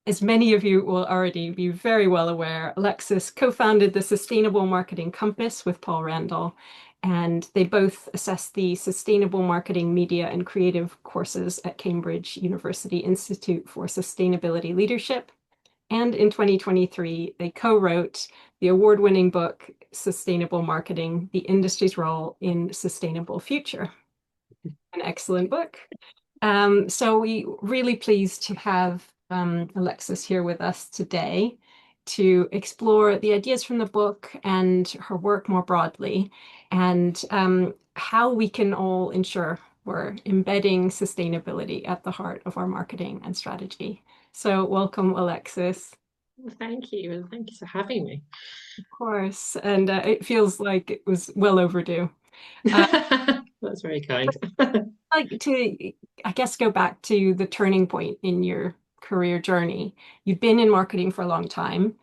As many of you will already be very well aware, Alexis co-founded the Sustainable Marketing Compass with Paul Randall, and they both assess the Sustainable Marketing Media and Creative courses at Cambridge University Institute for Sustainability Leadership. And in 2023, they co-wrote the award-winning book, Sustainable Marketing, The Industry's Role in Sustainable Future. An excellent book. So we really pleased to have Alexis here with us today to explore the ideas from the book and her work more broadly, and how we can all ensure we're embedding sustainability at the heart of our marketing and strategy. So welcome, Alexis. Well, thank you, and thank you for having me. Of course, and it feels like it was well overdue. Uh, That's very kind. like to, I guess, go back to the turning point in your career journey. You'd been in marketing for a long time,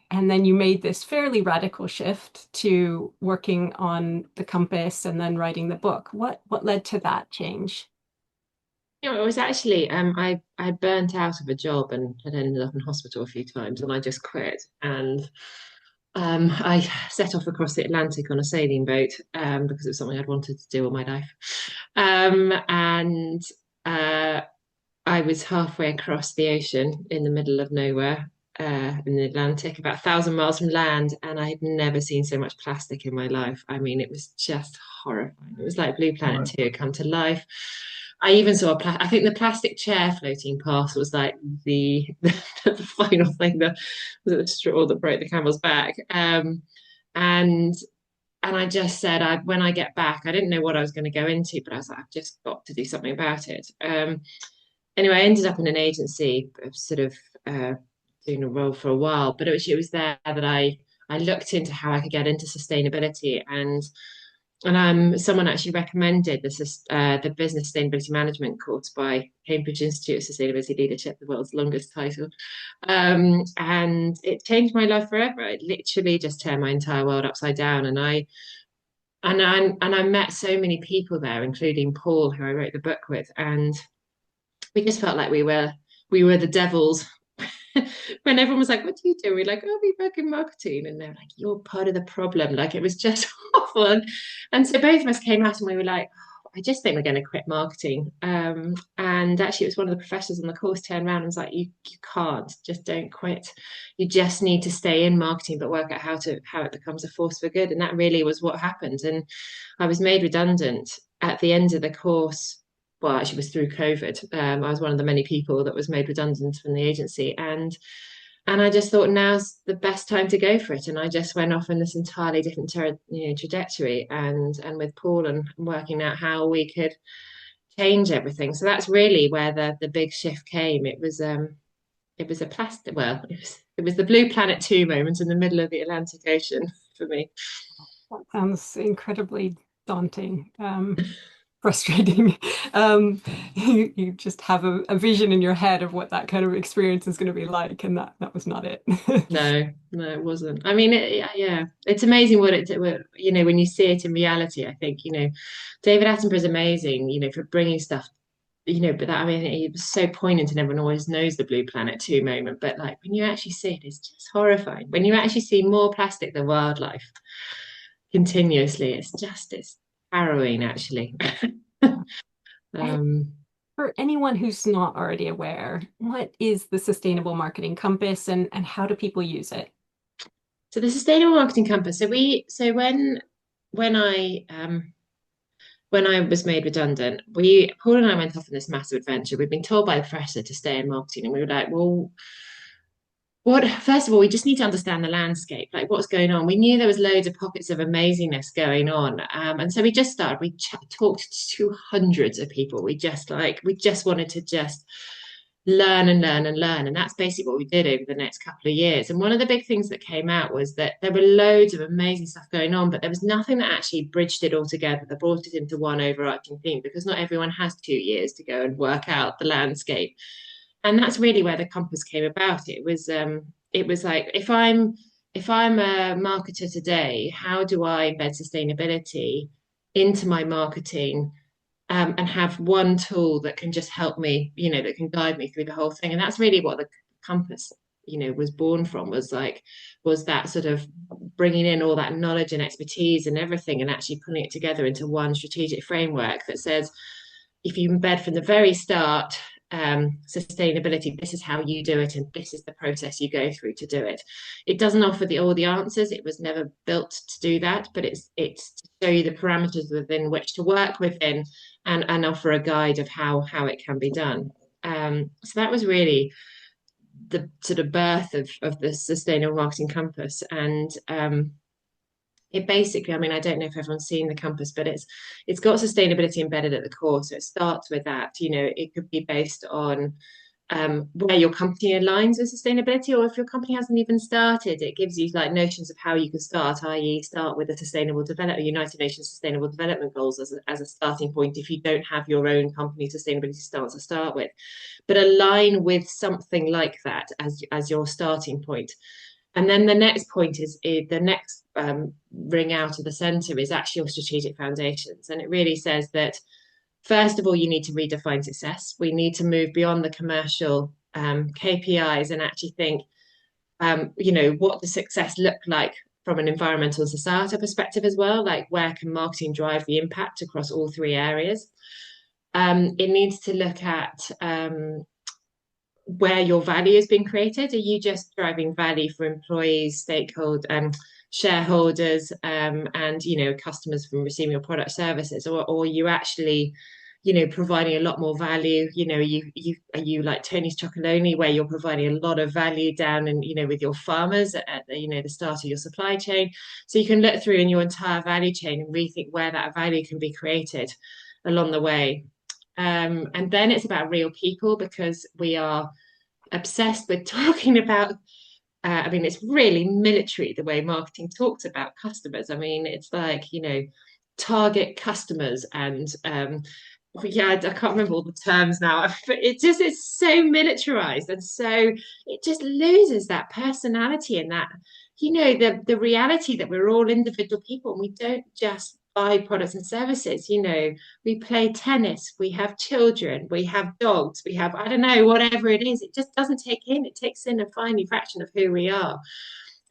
and then you made this fairly radical shift to working on the compass and then writing the book. What led to that change? It was actually I burnt out of a job and had ended up in hospital a few times, and I just quit. And I set off across the Atlantic on a sailing boat because it was something I'd wanted to do all my life. And I was halfway across the ocean in the middle of nowhere, in the Atlantic, about 1,000 miles from land, and I had never seen so much plastic in my life. I mean, it was just horrifying. It was like Blue Planet Right. 2 come to life. I even saw I think the plastic chair floating past was like the final thing, was it the straw that broke the camel's back. And and I just said, when I get back, I didn't know what I was going to go into, but I was like, I've just got to do something about it. Anyway, I ended up in an agency, sort of doing a role for a while, but it was there that I looked into how I could get into sustainability, and someone actually recommended the Business Sustainability Management course by Cambridge Institute of Sustainability Leadership, the world's longest title, and it changed my life forever. It literally just turned my entire world upside down, and I met so many people there, including Paul, who I wrote the book with, and we just felt like we were the devils. When everyone was like, "What do you do?" We're like, "Oh, we work in marketing," and they're like, "You're part of the problem." Like it was just awful. And so both of us came out and we were like, "Oh, I just think we're going to quit marketing." And actually, it was one of the professors on the course turned around and was like, "You can't, just don't quit. You just need to stay in marketing, but work out how it becomes a force for good." And that really was what happened. And I was made redundant at the end of the course. Well, actually, it was through COVID. I was one of the many people that was made redundant from the agency, and I just thought now's the best time to go for it. And I just went off in this entirely different trajectory, and with Paul and working out how we could change everything. So that's really where the big shift came. It was a plastic. Well, it was the Blue Planet 2 moment in the middle of the Atlantic Ocean for me. That sounds incredibly daunting. Frustrating. Um, you just have a vision in your head of what that kind of experience is going to be like, and that was not it. No, no, it wasn't. I mean, yeah, it's amazing when you see it in reality. I think, David Attenborough is amazing, for bringing stuff, but that, I mean, he was so poignant and everyone always knows the Blue Planet 2 moment. But like when you actually see it, it's just horrifying. When you actually see more plastic than wildlife continuously, it's harrowing, actually. And Um, for anyone who's not already aware, what is the Sustainable Marketing Compass and how do people use it? so the Sustainable Marketing Compass. So when I was made redundant, Paul and I went off on this massive adventure. We'd been told by the professor to stay in marketing, and we were like, well, first of all, we just need to understand the landscape, like what's going on. We knew there was loads of pockets of amazingness going on. And so we just started, talked to hundreds of people. We just wanted to just learn and learn and learn. And that's basically what we did over the next couple of years. And one of the big things that came out was that there were loads of amazing stuff going on, but there was nothing that actually bridged it all together, that brought it into one overarching theme, because not everyone has 2 years to go and work out the landscape. And that's really where the compass came about. It was like, if I'm a marketer today, how do I embed sustainability into my marketing, and have one tool that can just help me, that can guide me through the whole thing. And that's really what the Compass, was born from, was that sort of bringing in all that knowledge and expertise and everything, and actually putting it together into one strategic framework that says, if you embed from the very start sustainability, this is how you do it, and this is the process you go through to do it. It doesn't offer all the answers. It was never built to do that, but it's to show you the parameters within which to work within, and offer a guide of how it can be done. So that was really the sort of birth of the Sustainable Marketing Compass. And it basically, I mean, I don't know if everyone's seen the compass, but it's got sustainability embedded at the core. So it starts with that. It could be based on where your company aligns with sustainability, or if your company hasn't even started, it gives you like notions of how you can start, i.e., start with a United Nations Sustainable Development Goals as a starting point if you don't have your own company sustainability stance to start with. But align with something like that as your starting point. And then the next point is the next ring out of the center is actually your strategic foundations. And it really says that, first of all, you need to redefine success. We need to move beyond the commercial KPIs and actually think, what does success look like from an environmental and societal perspective as well? Like, where can marketing drive the impact across all three areas? It needs to look at where your value is being created. Are you just driving value for employees, stakeholders, shareholders, and customers from receiving your product services, or are you actually providing a lot more value? Are you like Tony's Chocolonely, where you're providing a lot of value down and with your farmers at the start of your supply chain? So you can look through in your entire value chain and rethink where that value can be created along the way. And then it's about real people, because we are obsessed with talking about I mean, it's really military the way marketing talks about customers. I mean, it's like, target customers and yeah, I can't remember all the terms now, but it's so militarized, and so it just loses that personality and that, the reality that we're all individual people and we don't just buy products and services. We play tennis, we have children, we have dogs, we have, I don't know, whatever it is. It just doesn't take in, it takes in a tiny fraction of who we are.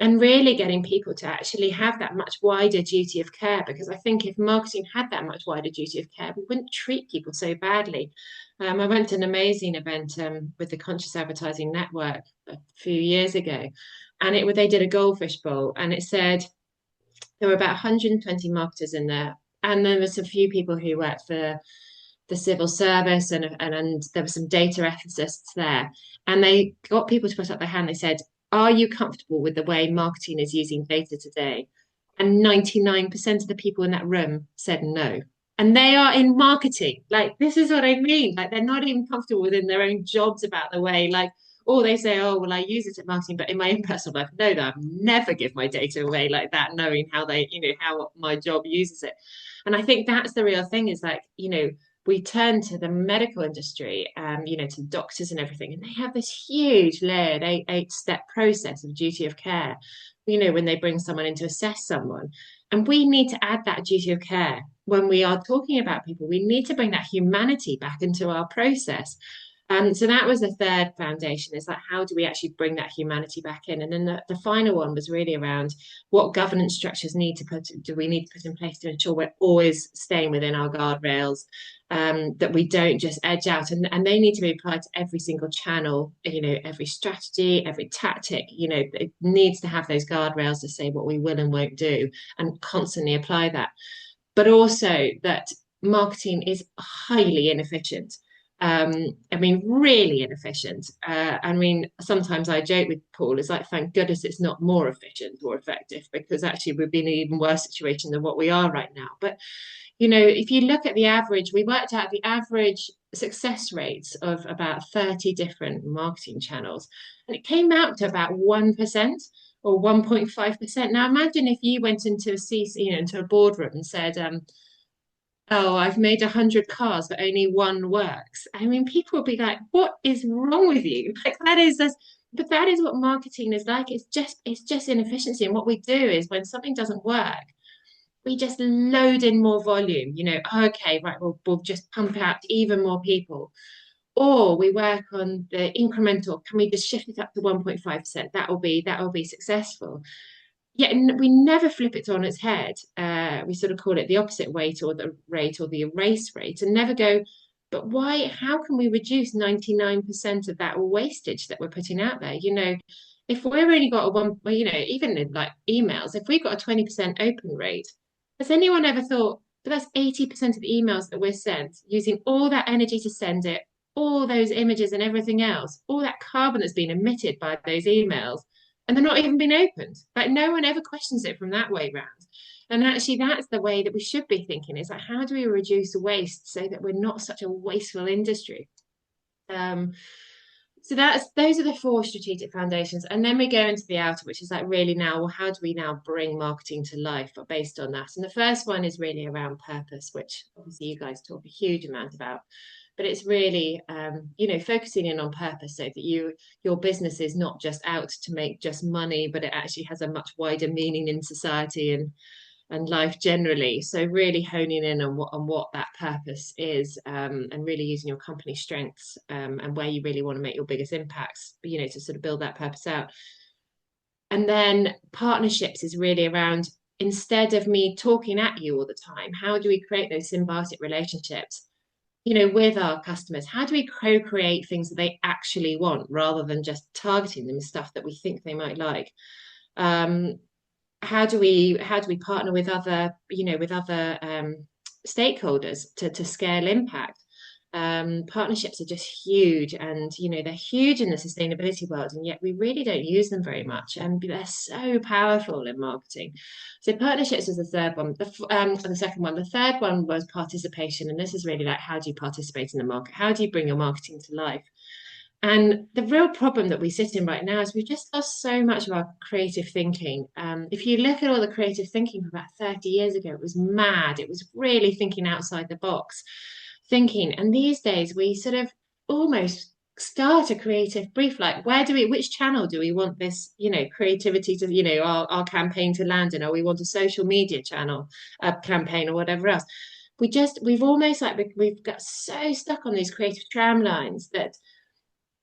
And really getting people to actually have that much wider duty of care, because I think if marketing had that much wider duty of care, we wouldn't treat people so badly. I went to an amazing event with the Conscious Advertising Network a few years ago, and they did a goldfish bowl, and it said there were about 120 marketers in there, and there was a few people who worked for the civil service, and there were some data ethicists there, and they got people to put up their hand. They said, are you comfortable with the way marketing is using data today? And 99% of the people in that room said no. And they are in marketing. Like, this is what I mean. Like, they're not even comfortable within their own jobs about the way, like, or they say, oh, well, I use it at marketing, but in my own personal life, no, I've never give my data away like that, knowing how how my job uses it. And I think that's the real thing, is like, we turn to the medical industry, to doctors and everything, and they have this huge layered eight-step process of duty of care, when they bring someone in to assess someone. And we need to add that duty of care when we are talking about people. We need to bring that humanity back into our process. So that was the third foundation, is like, how do we actually bring that humanity back in? And then the final one was really around what governance structures do we need to put in place to ensure we're always staying within our guardrails, that we don't just edge out, and they need to be applied to every single channel, every strategy, every tactic. It needs to have those guardrails to say what we will and won't do, and constantly apply that. But also that marketing is highly inefficient. I mean, really inefficient. I mean, sometimes I joke with Paul, it's like, thank goodness it's not more efficient or effective, because actually we've been in an even worse situation than what we are right now. But, if you look at the average, we worked out the average success rates of about 30 different marketing channels, and it came out to about 1% or 1.5%. Now, imagine if you went into into a boardroom and said, oh, I've made 100 cars, but only one works. I mean, people will be like, what is wrong with you? Like, but that is what marketing is like. It's just inefficiency. And what we do is, when something doesn't work, we just load in more volume. Okay, right, we'll just pump out even more people. or we work on the incremental. Can we just shift it up to 1.5%? That will be successful. Yeah, we never flip it on its head. We sort of call it the opposite weight or the rate or the erase rate, and never go, but why? How can we reduce 99% of that wastage that we're putting out there? If we've only got a one, well, even in like emails, if we've got a 20% open rate, has anyone ever thought, but that's 80% of the emails that we're sent, using all that energy to send it, all those images and everything else, all that carbon that's been emitted by those emails, and they're not even been opened. Like no one ever questions it from that way round. And actually, that's the way that we should be thinking. Is like, how do we reduce waste so that we're not such a wasteful industry? Um, so those are the four strategic foundations, and then we go into the outer, which is like really now, well, how do we now bring marketing to life, but based on that? And the first one is really around purpose, which obviously you guys talk a huge amount about, but it's really focusing in on purpose so that your business is not just out to make just money, but it actually has a much wider meaning in society and life generally. So really honing in on what that purpose is, and really using your company strengths, and where you really want to make your biggest impacts, to sort of build that purpose out. And then partnerships is really around, instead of me talking at you all the time, how do we create those symbiotic relationships, with our customers? How do we co-create things that they actually want rather than just targeting them with stuff that we think they might like? Um, how do we partner with other stakeholders to scale impact? Partnerships are just huge, and they're huge in the sustainability world, and yet we really don't use them very much, and they're so powerful in marketing. So partnerships was the third one. The second one. The third one was participation, and this is really like, how do you participate in the market? How do you bring your marketing to life? And the real problem that we sit in right now is we've just lost so much of our creative thinking. If you look at all the creative thinking from about 30 years ago, it was mad. It was really thinking outside the box thinking. And these days we sort of almost start a creative brief, like which channel do we want this, creativity to, our campaign to land in? Or we want a social media channel, campaign or whatever else. We've almost like we've got so stuck on these creative tram lines that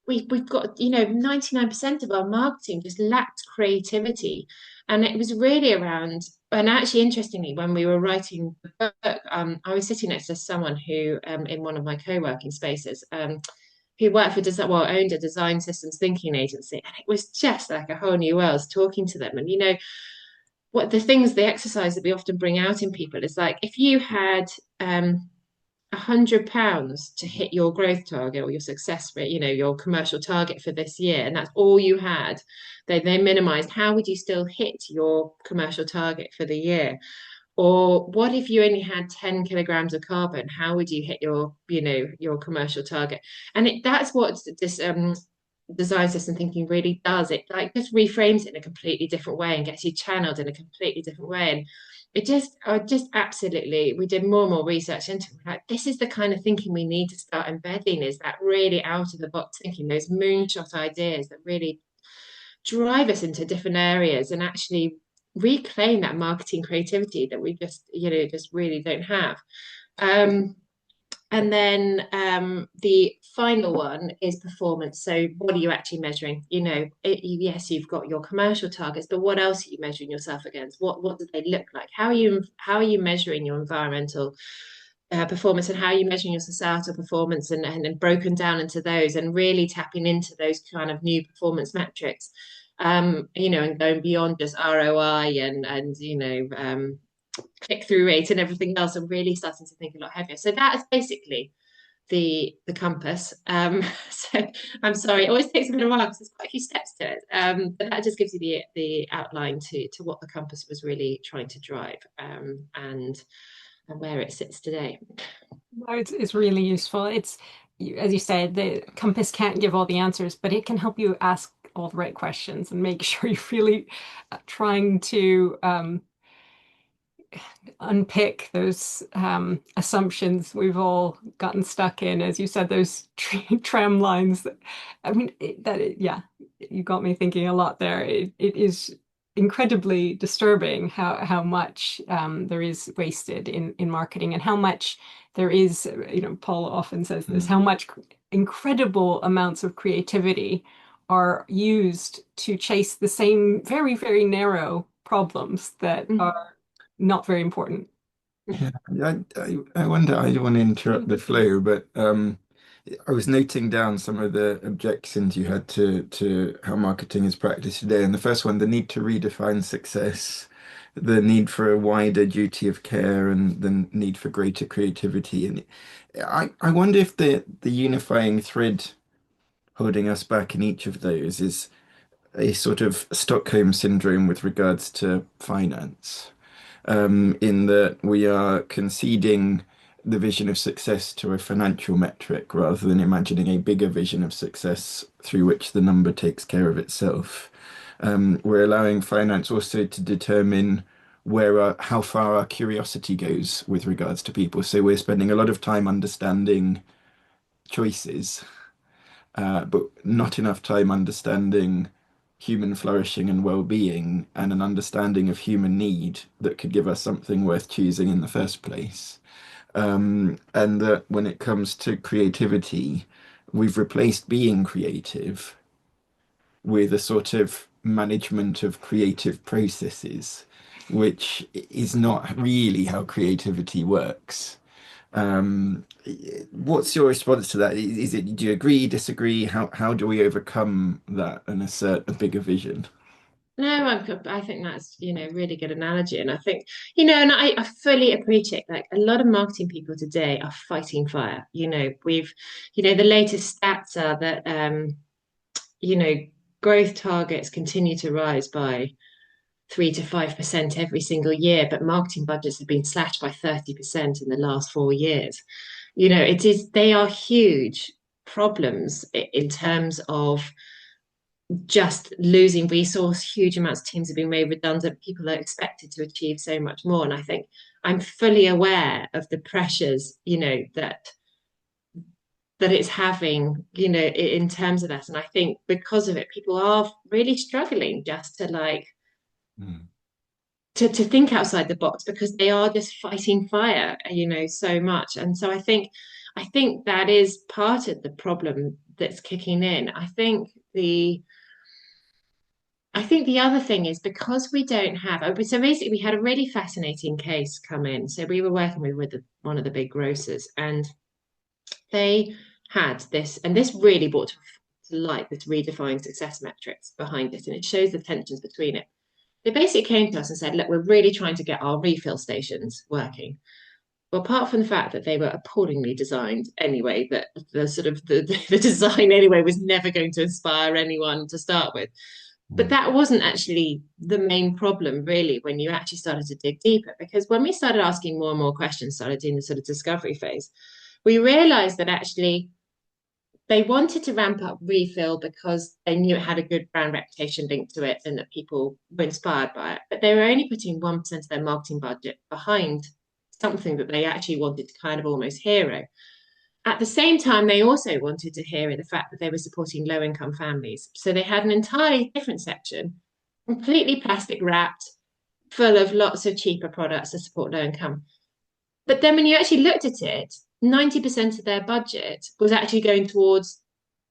we've got 99% of our marketing just lacked creativity. And it was really around, and actually interestingly, when we were writing the book, I was sitting next to someone who, in one of my co-working spaces, who worked for owned a design systems thinking agency, and it was just like a whole new world talking to them. And the exercise that we often bring out in people is like, if you had £100 to hit your growth target or your success rate, your commercial target for this year, and that's all you had, they minimized, how would you still hit your commercial target for the year? Or what if you only had 10 kilograms of carbon? How would you hit your commercial target? And that's what this design system thinking really does. It like just reframes it in a completely different way and gets you channeled in a completely different way. And I just absolutely, we did more and more research into it. Like, this is the kind of thinking we need to start embedding, is that really out of the box thinking, those moonshot ideas that really drive us into different areas and actually reclaim that marketing creativity that we just really don't have. Um, and then the final one is performance. So what are you actually measuring? Yes, you've got your commercial targets, but what else are you measuring yourself against? What do they look like? How are you measuring your environmental performance, and how are you measuring your societal performance, and then broken down into those, and really tapping into those kind of new performance metrics, and going beyond just ROI and click-through rate and everything else, and really starting to think a lot heavier. So that is basically the compass. So I'm sorry, it always takes a bit of a while because there's quite a few steps to it. But that just gives you the outline to what the compass was really trying to drive, and where it sits today. No, it's really useful. As you said, the compass can't give all the answers, but it can help you ask all the right questions and make sure you're really trying to unpick those assumptions we've all gotten stuck in. As you said, those tram lines. I mean, yeah, you got me thinking a lot there. It is incredibly disturbing how much there is wasted in marketing and how much there is, Paul often says this, how Mm. much incredible amounts of creativity are used to chase the same very, very narrow problems that Mm. are not very important. Yeah, I wonder, I don't want to interrupt the flow, but I was noting down some of the objections you had to how marketing is practiced today. And the first one, the need to redefine success, the need for a wider duty of care, and the need for greater creativity. And I wonder if the unifying thread holding us back in each of those is a sort of Stockholm syndrome with regards to finance, in that we are conceding the vision of success to a financial metric rather than imagining a bigger vision of success through which the number takes care of itself. We're allowing finance also to determine how far our curiosity goes with regards to people. So we're spending a lot of time understanding choices, but not enough time understanding human flourishing and well-being and an understanding of human need that could give us something worth choosing in the first place. And that when it comes to creativity, we've replaced being creative with a sort of management of creative processes, which is not really how creativity works. Um, what's your response to that? Is it, do you agree, disagree? How do we overcome that and assert a bigger vision? No, I think that's, really good analogy. And I think, and I fully appreciate like a lot of marketing people today are fighting fire. The latest stats are that, you know, growth targets continue to rise by 3 to 5% every single year, but marketing budgets have been slashed by 30% in the last 4 years. They are huge problems in terms of just losing resource. Huge amounts of teams have been made redundant. People are expected to achieve so much more. And I think I'm fully aware of the pressures, that it's having, in terms of that. And I think because of it, people are really struggling just to Mm. to think outside the box because they are just fighting fire, so much. And so I think that is part of the problem that's kicking in. I think the other thing is because we don't have, so basically we had a really fascinating case come in. So we were working with one of the big grocers, and they had this, and this really brought to light this redefined success metrics behind it, and it shows the tensions between it. They basically came to us and said, look, we're really trying to get our refill stations working. Well, apart from the fact that they were appallingly designed anyway, that the sort of the design anyway was never going to inspire anyone to start with. But Mm. that wasn't actually the main problem, really, when you actually started to dig deeper. Because when we started asking more and more questions, started doing the sort of discovery phase, we realized that actually they wanted to ramp up refill because they knew it had a good brand reputation linked to it and that people were inspired by it. But they were only putting 1% of their marketing budget behind something that they actually wanted to kind of almost hero. At the same time, they also wanted to hero the fact that they were supporting low income families. So they had an entirely different section, completely plastic wrapped, full of lots of cheaper products to support low income. But then when you actually looked at it, 90% of their budget was actually going towards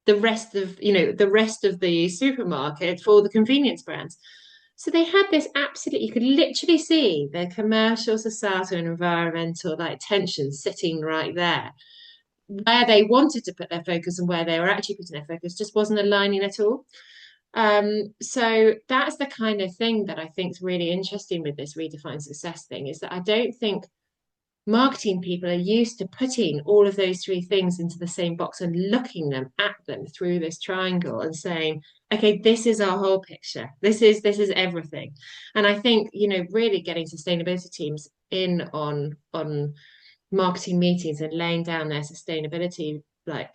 the rest of the supermarket for the convenience brands. So they had this absolute, you could literally see the commercial, societal, and environmental like tension sitting right there. Where they wanted to put their focus and where they were actually putting their focus just wasn't aligning at all. So that's the kind of thing that I think is really interesting with this redefined success thing is that I don't think marketing people are used to putting all of those three things into the same box and looking at them through this triangle and saying, okay, this is our whole picture. This is everything. And I think, really getting sustainability teams in on marketing meetings and laying down their sustainability like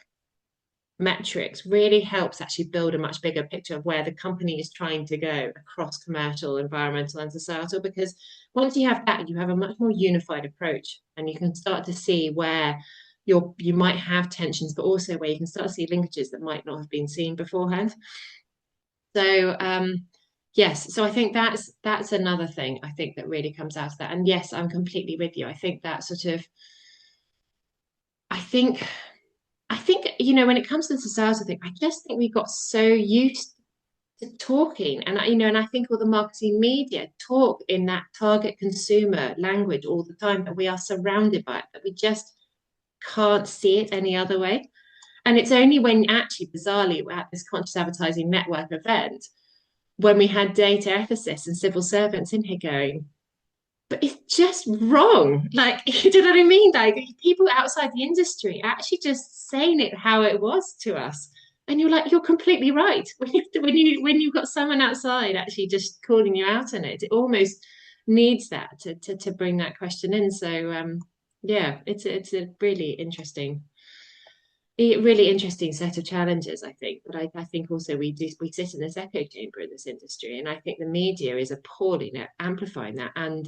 metrics really helps actually build a much bigger picture of where the company is trying to go across commercial, environmental, and societal. Because once you have that, you have a much more unified approach, and you can start to see where you might have tensions, but also where you can start to see linkages that might not have been seen beforehand. So Yes, so I think that's another thing I think that really comes out of that. And yes, I'm completely with you. I think that sort of I think I think, when it comes to the societal thing, I just think we got so used to talking, and and I think all the marketing media talk in that target consumer language all the time, that we are surrounded by it, that we just can't see it any other way. And it's only when actually, bizarrely, we're at this conscious advertising network event when we had data ethicists and civil servants in here going, but it's just wrong. Like, you know what I mean? Like, people outside the industry actually just saying it how it was to us. And you're like, you're completely right. When you've got someone outside actually just calling you out on it, it almost needs that to bring that question in. So yeah, it's a really interesting set of challenges, I think. But I think also we sit in this echo chamber in this industry, and I think the media is appalling at amplifying that, and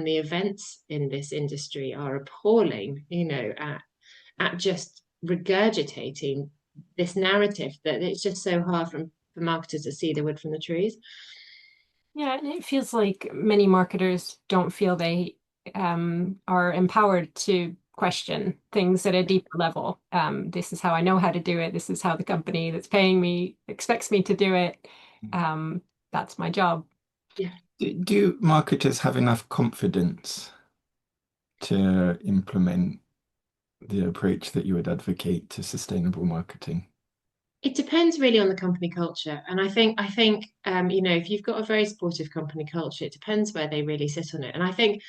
the events in this industry are appalling, at just regurgitating this narrative that it's just so hard for marketers to see the wood from the trees. Yeah, and it feels like many marketers don't feel they are empowered to question things at a deeper level. This is how I know how to do it. This is how the company that's paying me expects me to do it. Um, that's my job. Yeah. Do marketers have enough confidence to implement the approach that you would advocate to sustainable marketing? It depends really on the company culture. And I think if you've got a very supportive company culture, it depends where they really sit on it. And I think,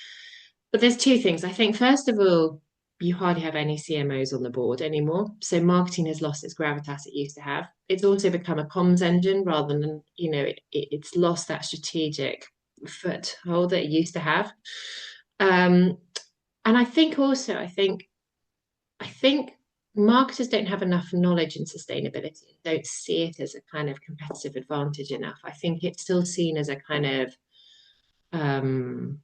but there's two things. I think, first of all, you hardly have any CMOs on the board anymore. So marketing has lost its gravitas it used to have. It's also become a comms engine rather than, it's lost that strategic foothold that it used to have. Um, and I think also, I think marketers don't have enough knowledge in sustainability, don't see it as a kind of competitive advantage enough. I think it's still seen as a kind of um,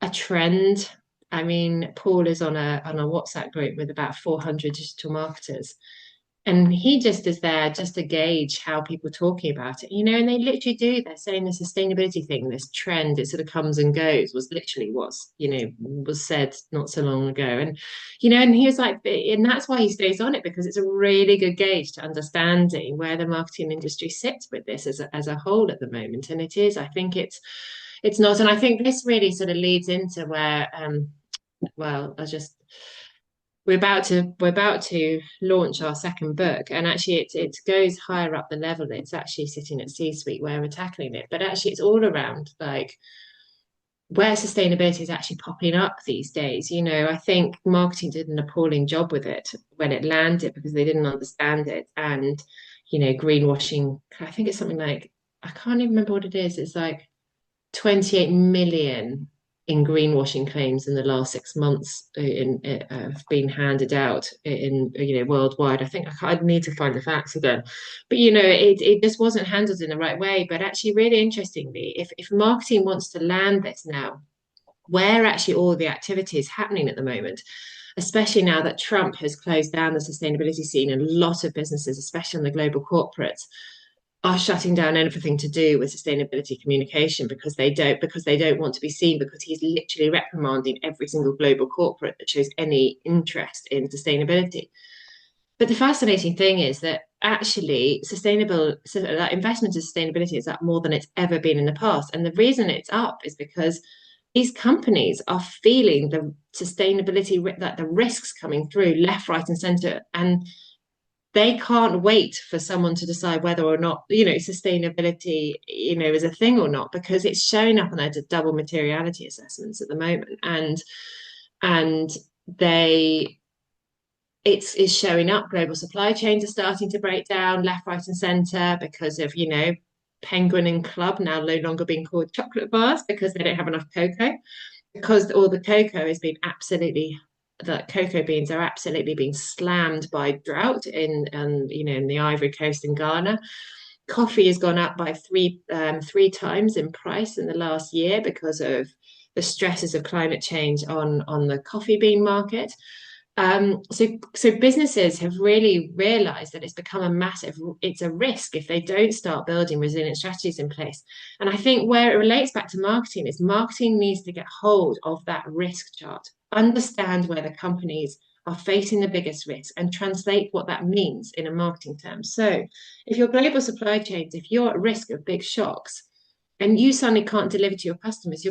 a trend. I mean, Paul is on a WhatsApp group with about 400 digital marketers, and he just is there just to gauge how people are talking about it, and they literally do. They're saying the sustainability thing, this trend, it sort of comes and goes, was literally was said not so long ago. And he was like, and that's why he stays on it, because it's a really good gauge to understanding where the marketing industry sits with this as a whole at the moment. And it is, I think it's not. And I think this really sort of leads into where, well, we're about to launch our second book, and actually it goes higher up the level. It's actually sitting at C-suite where we're tackling it, but actually it's all around like where sustainability is actually popping up these days. I think marketing did an appalling job with it when it landed because they didn't understand it. And greenwashing, I think it's something like, I can't even remember what it is. It's like 28 million in greenwashing claims in the last 6 months have been handed out in worldwide. I think I'd need to find the facts again, but it just wasn't handled in the right way. But actually, really interestingly, if marketing wants to land this now, where actually all the activity is happening at the moment, especially now that Trump has closed down the sustainability scene, and a lot of businesses, especially on the global corporates, are shutting down anything to do with sustainability communication because they don't want to be seen, because he's literally reprimanding every single global corporate that shows any interest in sustainability. But the fascinating thing is that actually investment in sustainability is up more than it's ever been in the past. And the reason it's up is because these companies are feeling the sustainability, that the risks coming through left, right, and center, and they can't wait for someone to decide whether or not sustainability is a thing or not, because it's showing up on their double materiality assessments at the moment, and they it's showing up. Global supply chains are starting to break down left, right, and center because of Penguin and Club now no longer being called chocolate bars because they don't have enough cocoa, because all the cocoa has been absolutely the cocoa beans are absolutely being slammed by drought in the Ivory Coast in Ghana. Coffee has gone up by three times in price in the last year because of the stresses of climate change on the coffee bean market. So businesses have really realized that it's a risk if they don't start building resilient strategies in place. And I think where it relates back to marketing is marketing needs to get hold of that risk chart, understand where the companies are facing the biggest risk and translate what that means in a marketing term. So if your global supply chains, if you're at risk of big shocks, and you suddenly can't deliver to your customers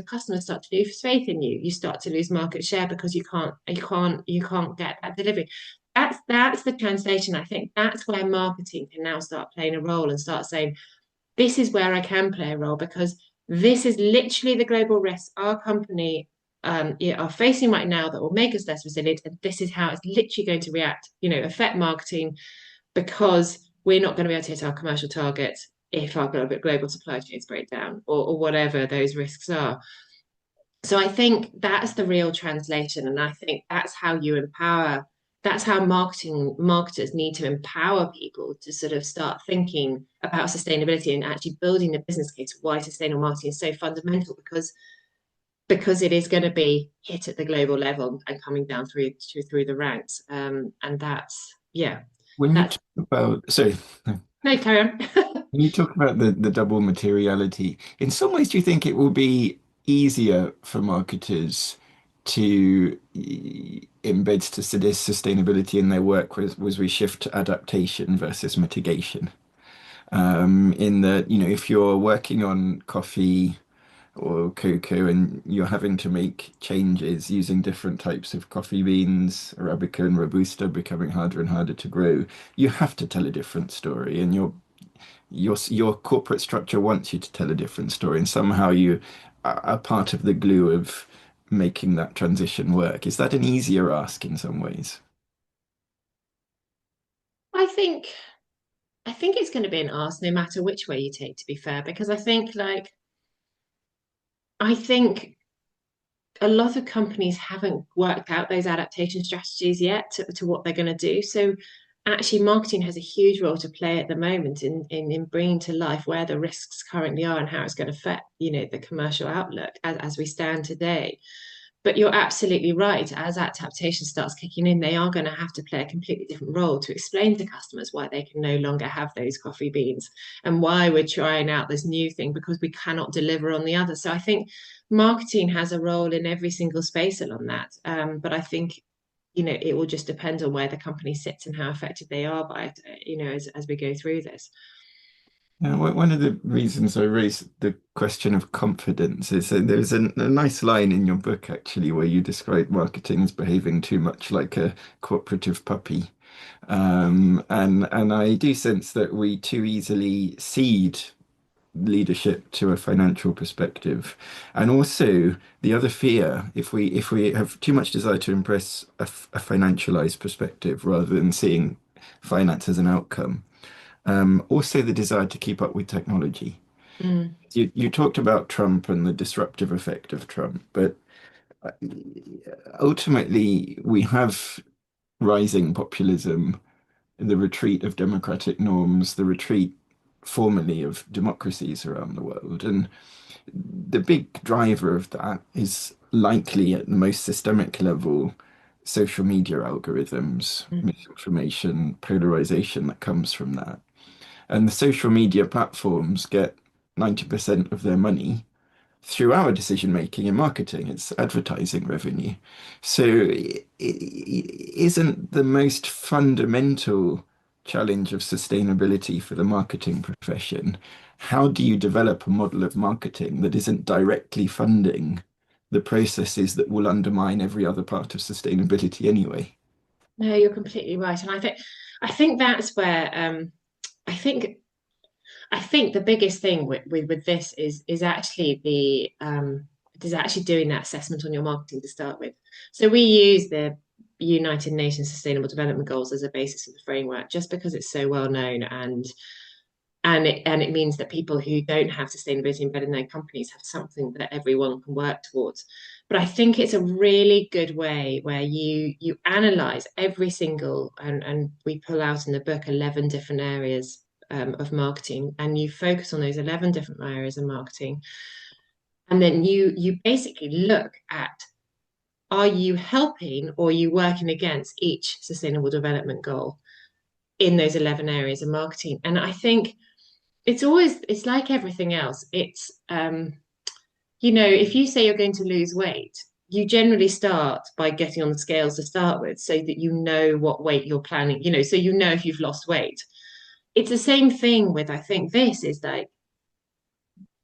start to lose faith in you. You start to lose market share because you can't get that delivery. That's the translation. I think that's where marketing can now start playing a role and start saying, this is where I can play a role because this is literally the global risk our company are facing right now that will make us less resilient. And this is how it's literally going to react, affect marketing because we're not going to be able to hit our commercial targets if our global supply chains break down or whatever those risks are. So I think that's the real translation. And I think that's how you empower, that's how marketers need to empower people to sort of start thinking about sustainability and actually building the business case of why sustainable marketing is so fundamental because it is going to be hit at the global level and coming down through the ranks. And that's When you that's talk about, sorry, no, carry on. when you talk about the double materiality, in some ways, do you think it will be easier for marketers to embed this sustainability in their work as we shift to adaptation versus mitigation? In that, if you're working on coffee or cocoa and you're having to make changes using different types of coffee beans, Arabica and Robusta becoming harder and harder to grow, you have to tell a different story, and your corporate structure wants you to tell a different story, and somehow you are part of the glue of making that transition work. Is that an easier ask in some ways? I think I think it's going to be an ask no matter which way you take, to be fair, because I think a lot of companies haven't worked out those adaptation strategies yet to what they're going to do. So actually marketing has a huge role to play at the moment in bringing to life where the risks currently are and how it's going to affect, the commercial outlook as we stand today. But you're absolutely right. As adaptation starts kicking in, they are going to have to play a completely different role to explain to customers why they can no longer have those coffee beans and why we're trying out this new thing because we cannot deliver on the other. So I think marketing has a role in every single space along that. But I think, it will just depend on where the company sits and how affected they are by it, as we go through this. One of the reasons I raised the question of confidence is that there's a nice line in your book actually where you describe marketing as behaving too much like a cooperative puppy. And I do sense that we too easily cede leadership to a financial perspective. And also the other fear, if we have too much desire to impress a financialized perspective rather than seeing finance as an outcome, also the desire to keep up with technology. Mm, You talked about Trump and the disruptive effect of Trump, but uh, ultimately we have rising populism, the retreat of democratic norms, the retreat formally of democracies around the world. And the big driver of that is likely at the most systemic level social media algorithms, mm, misinformation, polarization that comes from that. And the social media platforms get 90% of their money through our decision making and marketing. It's advertising revenue. So isn't the most fundamental challenge of sustainability for the marketing profession? How do you develop a model of marketing that isn't directly funding the processes that will undermine every other part of sustainability anyway? no, you're completely right. And I think that's where I think the biggest thing with this is actually doing that assessment on your marketing to start with. So we use the United Nations Sustainable Development Goals as a basis of the framework, just because it's so well known and it means that people who don't have sustainability embedded in their companies have something that everyone can work towards. But I think it's a really good way where you analyze every single and we pull out in the book 11 different areas of marketing, and you focus on those 11 different areas of marketing, and then you basically look at are you helping or are you working against each sustainable development goal in those 11 areas of marketing? And I think it's like everything else. It's if you say you're going to lose weight, you generally start by getting on the scales to start with, so that you know what weight you're planning, so you know if you've lost weight. It's the same thing with, I think, this is like,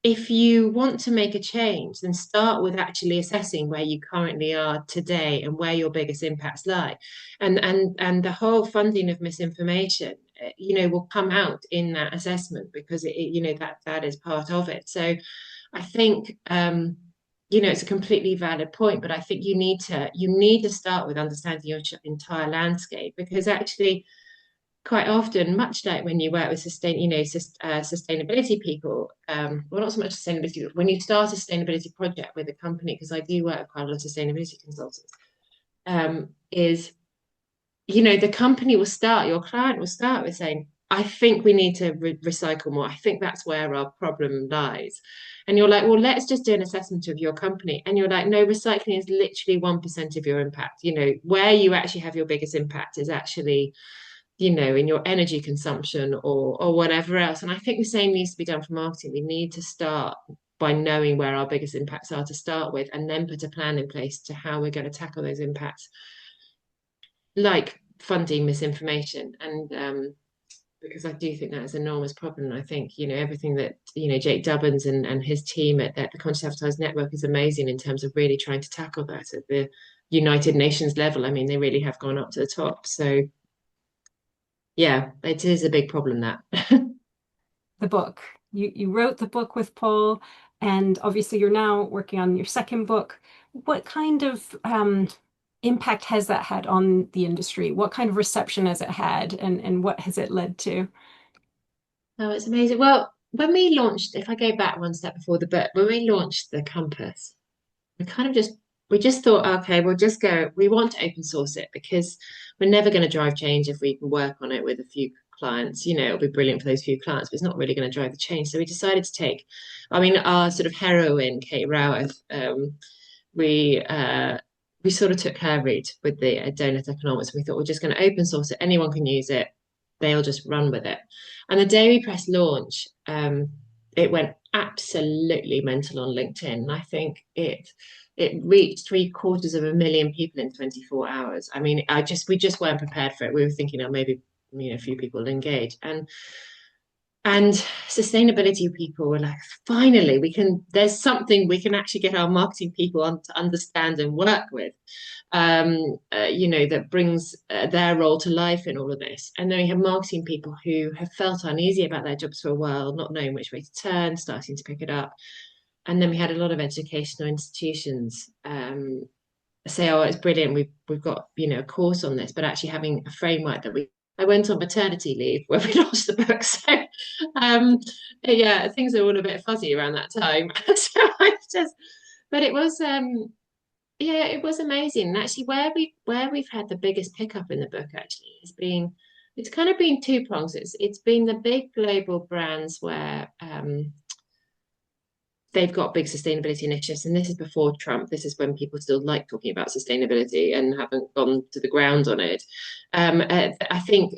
if you want to make a change, then start with actually assessing where you currently are today and where your biggest impacts lie. And the whole funding of misinformation, will come out in that assessment, because that is part of it. So I think it's a completely valid point, but I think you need to start with understanding your entire landscape, because actually quite often, much like when you work with sustainability people, well, not so much sustainability, but when you start a sustainability project with a company, because I do work with quite a lot of sustainability consultants, is, the company will start, your client will start with saying, I think we need to recycle more. I think that's where our problem lies. And you're like, well, let's just do an assessment of your company. And you're like, no, recycling is literally 1% of your impact. Where you actually have your biggest impact is actually in your energy consumption or whatever else. And I think the same needs to be done for marketing. We need to start by knowing where our biggest impacts are to start with, and then put a plan in place to how we're going to tackle those impacts, like funding misinformation. And because I do think that is an enormous problem. I think, everything that, Jake Dubbins and his team at the Conscious Advertising Network is amazing in terms of really trying to tackle that at the United Nations level. I mean, they really have gone up to the top. So yeah, it is a big problem, that. The book. You wrote the book with Paul, and obviously you're now working on your second book. What kind of impact has that had on the industry? What kind of reception has it had, and what has it led to? Oh, it's amazing. Well, when we launched, if I go back one step before the book, when we launched the Compass, we kind of just thought, okay, we'll just go, we want to open source it, because we're never going to drive change if we can work on it with a few clients. It'll be brilliant for those few clients, but it's not really going to drive the change. So we decided to take, I mean, our sort of heroine, Kate Raworth, we we sort of took her route with the donut economics. We thought, we're just going to open source it. Anyone can use it. They'll just run with it. And the day we pressed launch, it went absolutely mental on LinkedIn. And I think it reached 750,000 people in 24 hours. I mean, we just weren't prepared for it. We were thinking, oh, maybe a few people will engage. And sustainability people were like, finally, there's something we can actually get our marketing people on to understand and work with, that brings their role to life in all of this. And then we have marketing people who have felt uneasy about their jobs for a while, not knowing which way to turn, starting to pick it up. And then we had a lot of educational institutions say, oh, it's brilliant, we've got a course on this, but actually having a framework that I went on maternity leave when we launched the book, so yeah, things are all a bit fuzzy around that time. So but it was yeah, it was amazing. And actually, where we've had the biggest pickup in the book actually it's kind of been two prongs. It's been the big global brands where they've got big sustainability initiatives, and this is before Trump. This is when people still like talking about sustainability and haven't gone to the ground on it. I think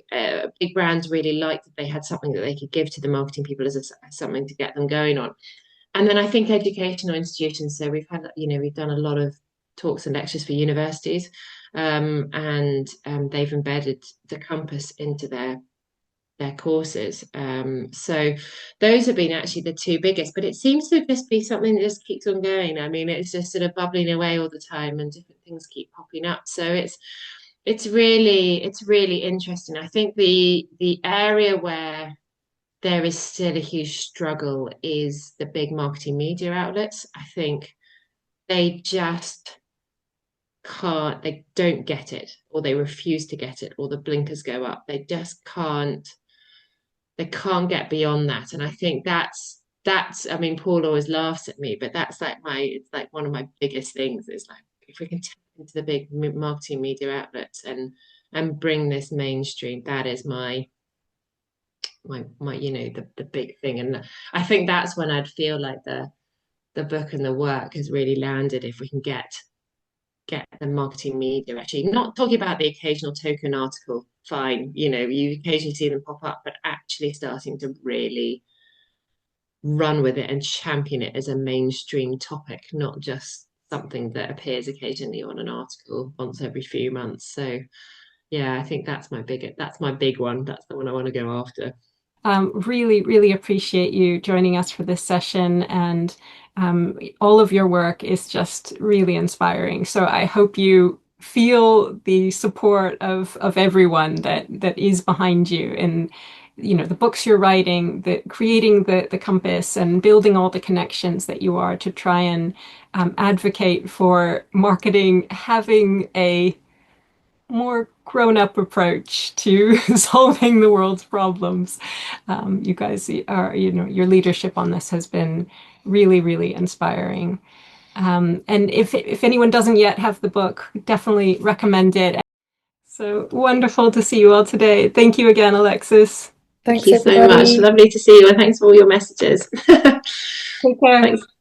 big brands really liked that they had something that they could give to the marketing people as something to get them going on. And then I think educational institutions. So we've done a lot of talks and lectures for universities, and they've embedded the Compass into their courses. So those have been actually the two biggest, but it seems to just be something that just keeps on going. I mean, it's just sort of bubbling away all the time, and different things keep popping up. So it's really interesting. I think the area where there is still a huge struggle is the big marketing media outlets. I think they just they don't get it, or they refuse to get it, or the blinkers go up. They just can't get beyond that. And I think that's I mean, Paul always laughs at me, but that's like it's like one of my biggest things is like, if we can tap into the big marketing media outlets and bring this mainstream, that is my the big thing. And I think that's when I'd feel like the book and the work has really landed, if we can get get the marketing media actually not talking about the occasional token article, fine, you occasionally see them pop up, but actually starting to really run with it and champion it as a mainstream topic, not just something that appears occasionally on an article once every few months. So yeah, I think that's my big one. That's the one I want to go after. Really, really appreciate you joining us for this session, and all of your work is just really inspiring. So I hope you feel the support of everyone that is behind you in, the books you're writing, the creating the compass and building all the connections that you are to try and advocate for marketing having a more grown-up approach to solving the world's problems. You guys are, your leadership on this has been really, really inspiring. And if anyone doesn't yet have the book, definitely recommend it. So wonderful to see you all today. Thank you again, Alexis. Thank Thanks, you so much. everybody. Lovely to see you, and thanks for all your messages. Take care. Thanks.